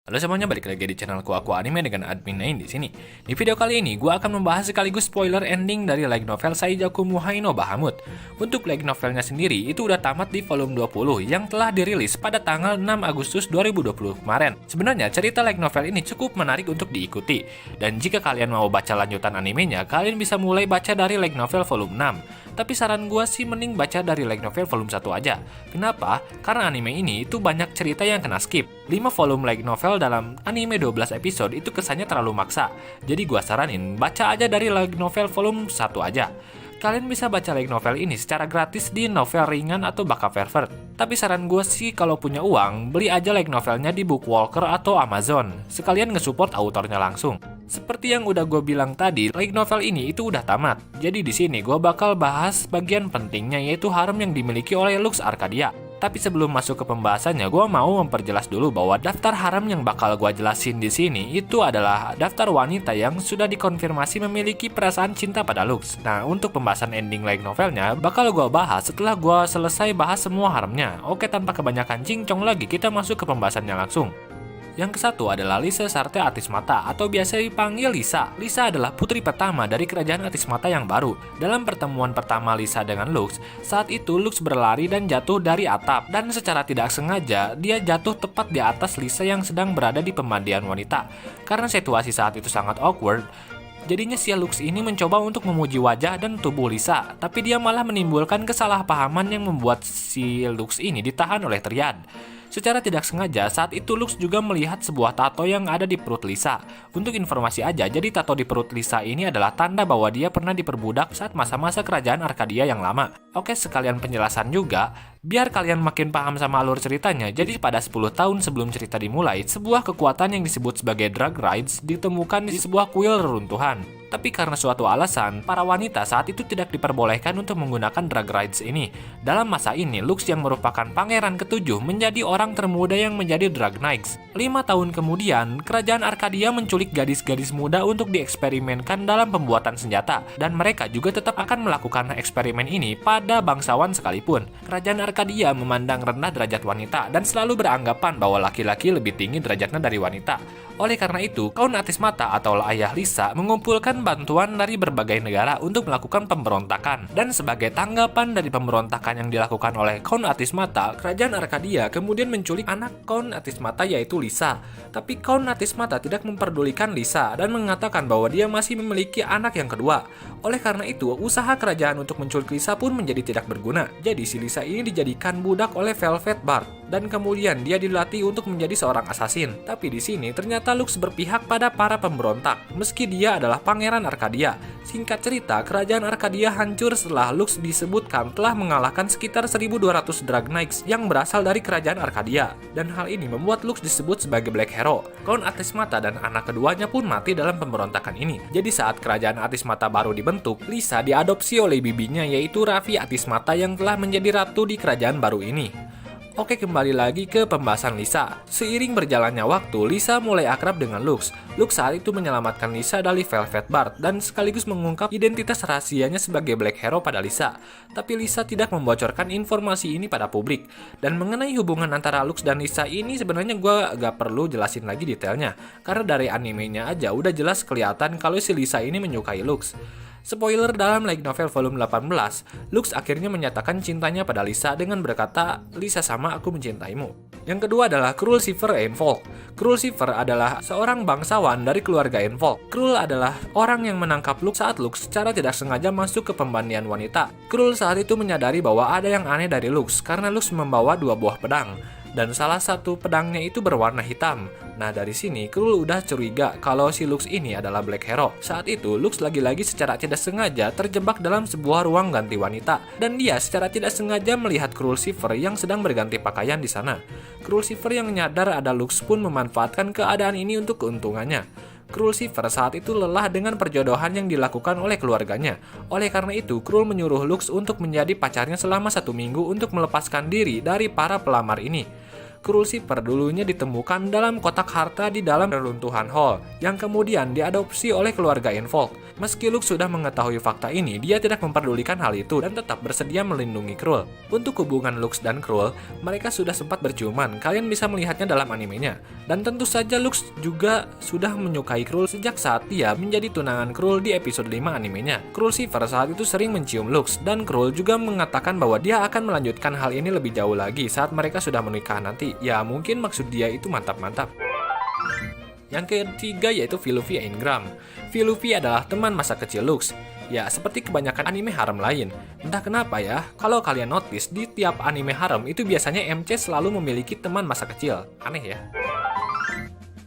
Halo semuanya, balik lagi di channelku Aku Anime dengan admin Nain di sini. Di video kali ini, gue akan membahas sekaligus spoiler ending dari light novel Saijaku Muhai no Bahamut. Untuk light novelnya sendiri, itu udah tamat di volume 20 yang telah dirilis pada tanggal 6 Agustus 2020 kemarin. Sebenarnya, cerita light novel ini cukup menarik untuk diikuti. Dan jika kalian mau baca lanjutan animenya, kalian bisa mulai baca dari light novel volume 6. Tapi saran gue sih mending baca dari light novel volume 1 aja. Kenapa? Karena anime ini itu banyak cerita yang kena skip. 5 volume light novel dalam anime 12 episode itu kesannya terlalu maksa. Jadi gua saranin baca aja dari light novel volume 1 aja. Kalian bisa baca light novel ini secara gratis di Novel Ringan atau Baka Pervert. Tapi saran gue sih kalau punya uang, beli aja light novelnya di Bookwalker atau Amazon. Sekalian nge-support autornya langsung. Seperti yang udah gue bilang tadi, light novel ini itu udah tamat. Jadi di sini gue bakal bahas bagian pentingnya, yaitu harem yang dimiliki oleh Lux Arcadia. Tapi sebelum masuk ke pembahasannya, gue mau memperjelas dulu bahwa daftar harem yang bakal gue jelasin di sini itu adalah daftar wanita yang sudah dikonfirmasi memiliki perasaan cinta pada Lux. Nah, untuk pembahasan ending light novelnya bakal gue bahas setelah gue selesai bahas semua haremnya. Oke, tanpa kebanyakan cincong lagi, kita masuk ke pembahasannya langsung. Yang kesatu adalah Lisa Sarte Atismata atau biasa dipanggil Lisa. Lisa adalah putri pertama dari kerajaan Atismata yang baru. Dalam pertemuan pertama Lisa dengan Lux, saat itu Lux berlari dan jatuh dari atap. Dan secara tidak sengaja, dia jatuh tepat di atas Lisa yang sedang berada di pemandian wanita. Karena situasi saat itu sangat awkward, jadinya si Lux ini mencoba untuk memuji wajah dan tubuh Lisa, tapi dia malah menimbulkan kesalahpahaman yang membuat si Lux ini ditahan oleh Triad. Secara tidak sengaja, saat itu Lux juga melihat sebuah tato yang ada di perut Lisa. Untuk informasi aja, jadi tato di perut Lisa ini adalah tanda bahwa dia pernah diperbudak saat masa-masa kerajaan Arcadia yang lama. Oke, sekalian penjelasan juga, biar kalian makin paham sama alur ceritanya. Jadi pada 10 tahun sebelum cerita dimulai, sebuah kekuatan yang disebut sebagai Drag Rides ditemukan di sebuah kuil reruntuhan. Tapi karena suatu alasan, para wanita saat itu tidak diperbolehkan untuk menggunakan Drag Rides ini. Dalam masa ini, Lux yang merupakan pangeran ketujuh menjadi orang termuda yang menjadi Drag Knights. 5 tahun kemudian, kerajaan Arcadia menculik gadis-gadis muda untuk dieksperimenkan dalam pembuatan senjata. Dan mereka juga tetap akan melakukan eksperimen ini pada bangsawan sekalipun. Kerajaan Arcadia memandang rendah derajat wanita dan selalu beranggapan bahwa laki-laki lebih tinggi derajatnya dari wanita. Oleh karena itu, Kaun Atismata atau ayah Lisa mengumpulkan bantuan dari berbagai negara untuk melakukan pemberontakan. Dan sebagai tanggapan dari pemberontakan yang dilakukan oleh Kaun Atismata, kerajaan Arcadia kemudian menculik anak Kaun Atismata yaitu Lisa. Tapi Kaun Atismata tidak memperdulikan Lisa dan mengatakan bahwa dia masih memiliki anak yang kedua. Oleh karena itu, usaha kerajaan untuk menculik Lisa pun menjadi tidak berguna. Jadi si Lisa ini dijadikan budak oleh Velvet Bard dan kemudian dia dilatih untuk menjadi seorang assassin. Tapi di sini ternyata Lux berpihak pada para pemberontak, meski dia adalah pangeran Arcadia. Singkat cerita, kerajaan Arcadia hancur setelah Lux disebutkan telah mengalahkan sekitar 1200 Drag Knights yang berasal dari kerajaan Arcadia. Dan hal ini membuat Lux disebut sebagai Black Hero. Kaun Atismata dan anak keduanya pun mati dalam pemberontakan ini. Jadi saat kerajaan Atismata baru dibentuk, Lisa diadopsi oleh bibinya yaitu Raffi Atismata yang telah menjadi ratu di kerajaan baru ini. Oke, kembali lagi ke pembahasan Lisa. Seiring berjalannya waktu, Lisa mulai akrab dengan Lux. Lux saat itu menyelamatkan Lisa dari Velvet Bard dan sekaligus mengungkap identitas rahasianya sebagai Black Hero pada Lisa. Tapi Lisa tidak membocorkan informasi ini pada publik. Dan mengenai hubungan antara Lux dan Lisa ini sebenarnya gue gak perlu jelasin lagi detailnya. Karena dari animenya aja udah jelas kelihatan kalau si Lisa ini menyukai Lux. Spoiler, dalam light novel volume 18, Lux akhirnya menyatakan cintanya pada Lisa dengan berkata, "Lisa sama aku mencintaimu." Yang kedua adalah Krul Sivir Einvolk. Krul Sivir adalah seorang bangsawan dari keluarga Einvolk. Krul adalah orang yang menangkap Lux saat Lux secara tidak sengaja masuk ke pembandian wanita. Krul saat itu menyadari bahwa ada yang aneh dari Lux karena Lux membawa 2 buah pedang. Dan salah satu pedangnya itu berwarna hitam. Nah, dari sini Krul udah curiga kalau si Lux ini adalah Black Hero. Saat itu Lux lagi-lagi secara tidak sengaja terjebak dalam sebuah ruang ganti wanita dan dia secara tidak sengaja melihat Krul Sivir yang sedang berganti pakaian di sana. Krul Sivir yang nyadar ada Lux pun memanfaatkan keadaan ini untuk keuntungannya. Krul Sivir saat itu lelah dengan perjodohan yang dilakukan oleh keluarganya. Oleh karena itu, Krul menyuruh Lux untuk menjadi pacarnya selama 1 minggu untuk melepaskan diri dari para pelamar ini. Krul Sivir dulunya ditemukan dalam kotak harta di dalam reruntuhan hall, yang kemudian diadopsi oleh keluarga Einvolk. Meski Lux sudah mengetahui fakta ini, dia tidak memperdulikan hal itu dan tetap bersedia melindungi Krul. Untuk hubungan Lux dan Krul, mereka sudah sempat berciuman, kalian bisa melihatnya dalam animenya. Dan tentu saja Lux juga sudah menyukai Krul sejak saat dia menjadi tunangan Krul di episode 5 animenya. Krul Shiver saat itu sering mencium Lux, dan Krul juga mengatakan bahwa dia akan melanjutkan hal ini lebih jauh lagi saat mereka sudah menikah nanti. Ya mungkin maksud dia itu mantap-mantap. Yang ketiga yaitu Philuffy Engram. Philuffy adalah teman masa kecil Lux. Ya, seperti kebanyakan anime harem lain. Entah kenapa ya, kalau kalian notice, di tiap anime harem itu biasanya MC selalu memiliki teman masa kecil. Aneh ya?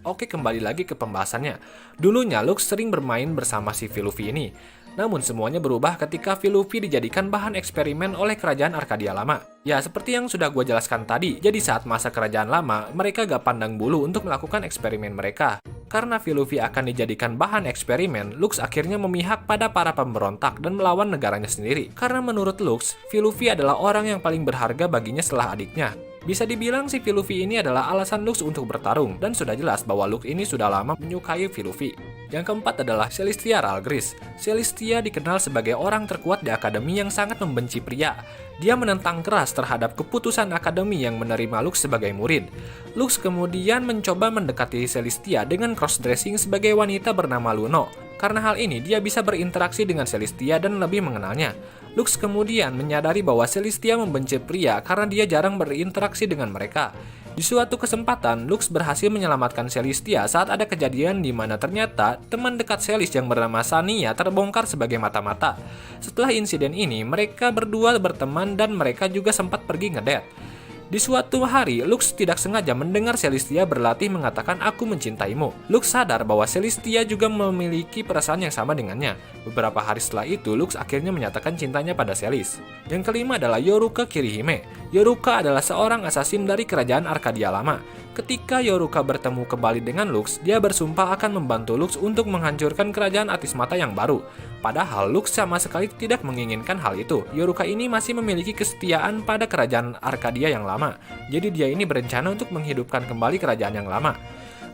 Oke, kembali lagi ke pembahasannya. Dulunya Lux sering bermain bersama si Philuffy ini. Namun semuanya berubah ketika Philuffy dijadikan bahan eksperimen oleh kerajaan Arkadia lama. Ya, seperti yang sudah gue jelaskan tadi, jadi saat masa kerajaan lama, mereka gak pandang bulu untuk melakukan eksperimen mereka. Karena Philuffy akan dijadikan bahan eksperimen, Lux akhirnya memihak pada para pemberontak dan melawan negaranya sendiri. Karena menurut Lux, Philuffy adalah orang yang paling berharga baginya setelah adiknya. Bisa dibilang si Philuffy ini adalah alasan Lux untuk bertarung, dan sudah jelas bahwa Lux ini sudah lama menyukai Philuffy. Yang keempat adalah Celestia Ralgris. Celestia dikenal sebagai orang terkuat di akademi yang sangat membenci pria. Dia menentang keras terhadap keputusan akademi yang menerima Lux sebagai murid. Lux kemudian mencoba mendekati Celestia dengan cross-dressing sebagai wanita bernama Luno. Karena hal ini, dia bisa berinteraksi dengan Celestia dan lebih mengenalnya. Lux kemudian menyadari bahwa Celestia membenci pria karena dia jarang berinteraksi dengan mereka. Di suatu kesempatan, Lux berhasil menyelamatkan Celestia saat ada kejadian di mana ternyata teman dekat Celis yang bernama Sania terbongkar sebagai mata-mata. Setelah insiden ini, mereka berdua berteman dan mereka juga sempat pergi ngedate. Di suatu hari, Lux tidak sengaja mendengar Celestia berlatih mengatakan aku mencintaimu. Lux sadar bahwa Celestia juga memiliki perasaan yang sama dengannya. Beberapa hari setelah itu, Lux akhirnya menyatakan cintanya pada Celis. Yang kelima adalah Yoruka Kirihime. Yoruka adalah seorang asasin dari kerajaan Arkadia lama. Ketika Yoruka bertemu kembali dengan Lux, dia bersumpah akan membantu Lux untuk menghancurkan kerajaan Atis Mata yang baru. Padahal Lux sama sekali tidak menginginkan hal itu. Yoruka ini masih memiliki kesetiaan pada kerajaan Arkadia yang lama. Jadi dia ini berencana untuk menghidupkan kembali kerajaan yang lama.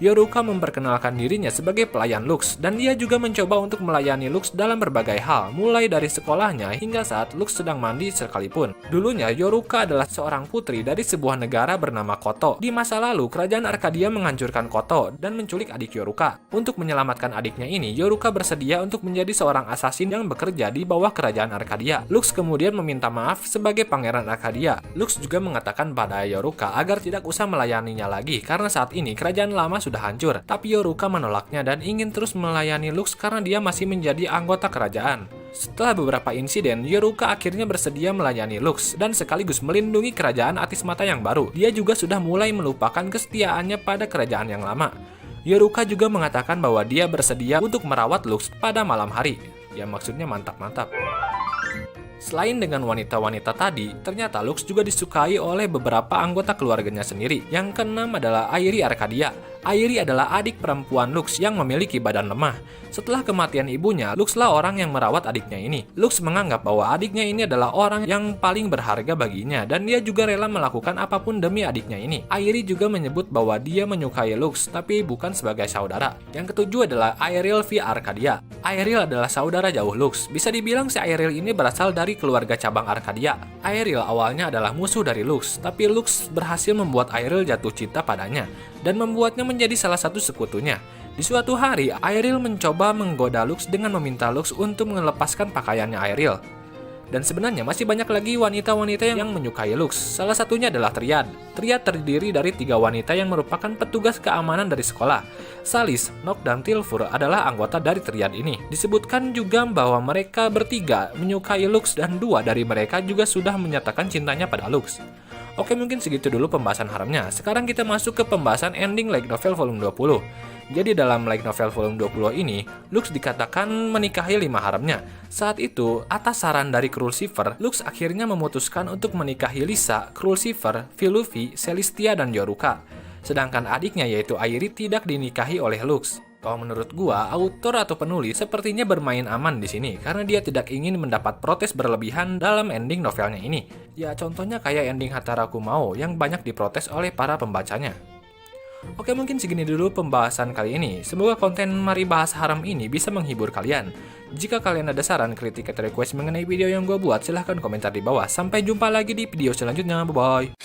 Yoruka memperkenalkan dirinya sebagai pelayan Lux, dan dia juga mencoba untuk melayani Lux dalam berbagai hal, mulai dari sekolahnya hingga saat Lux sedang mandi sekalipun. Dulunya, Yoruka adalah seorang putri dari sebuah negara bernama Koto. Di masa lalu, kerajaan Arkadia menghancurkan Koto dan menculik adik Yoruka. Untuk menyelamatkan adiknya ini, Yoruka bersedia untuk menjadi seorang asasin yang bekerja di bawah kerajaan Arkadia. Lux kemudian meminta maaf sebagai pangeran Arkadia. Lux juga mengatakan pada Yoruka agar tidak usah melayaninya lagi karena saat ini kerajaan lama sudah hancur, tapi Yoruka menolaknya dan ingin terus melayani Lux karena dia masih menjadi anggota kerajaan. Setelah beberapa insiden, Yoruka akhirnya bersedia melayani Lux dan sekaligus melindungi kerajaan Atis Mata yang baru. Dia juga sudah mulai melupakan kesetiaannya pada kerajaan yang lama. Yoruka juga mengatakan bahwa dia bersedia untuk merawat Lux pada malam hari. Ya maksudnya mantap-mantap. Selain dengan wanita-wanita tadi, ternyata Lux juga disukai oleh beberapa anggota keluarganya sendiri. Yang keenam adalah Airi Arkadia. Airi adalah adik perempuan Lux yang memiliki badan lemah. Setelah kematian ibunya, Lux lah orang yang merawat adiknya ini. Lux menganggap bahwa adiknya ini adalah orang yang paling berharga baginya dan dia juga rela melakukan apapun demi adiknya ini. Airi juga menyebut bahwa dia menyukai Lux, tapi bukan sebagai saudara. Yang ketujuh adalah Airil V Arkadia. Airil adalah saudara jauh Lux. Bisa dibilang si Airil ini berasal dari keluarga cabang Arkadia. Airil awalnya adalah musuh dari Lux, tapi Lux berhasil membuat Airil jatuh cinta padanya dan membuatnya menjadi salah satu sekutunya. Di suatu hari, Airil mencoba menggoda Lux dengan meminta Lux untuk melepaskan pakaiannya Airil. Dan sebenarnya masih banyak lagi wanita-wanita yang menyukai Lux. Salah satunya adalah Triad. Triad terdiri dari 3 wanita yang merupakan petugas keamanan dari sekolah. Salis, Nock, dan Tilfur adalah anggota dari Triad ini. Disebutkan juga bahwa mereka bertiga menyukai Lux dan 2 dari mereka juga sudah menyatakan cintanya pada Lux. Oke, mungkin segitu dulu pembahasan haremnya. Sekarang kita masuk ke pembahasan ending light novel volume 20. Jadi dalam light novel volume 20 ini, Lux dikatakan menikahi 5 haremnya. Saat itu, atas saran dari Krul Shiver, Lux akhirnya memutuskan untuk menikahi Lisa, Krul Shiver, Philuffy, Celestia, dan Yoruka. Sedangkan adiknya yaitu Airi tidak dinikahi oleh Lux. Kalau menurut gua, autor atau penulis sepertinya bermain aman di sini karena dia tidak ingin mendapat protes berlebihan dalam ending novelnya ini. Ya contohnya kayak ending Hataraku Mao yang banyak diprotes oleh para pembacanya. Oke, mungkin segini dulu pembahasan kali ini. Semoga konten Mari Bahas Haram ini bisa menghibur kalian. Jika kalian ada saran, kritik, atau request mengenai video yang gue buat, silahkan komentar di bawah. Sampai jumpa lagi di video selanjutnya. Bye-bye.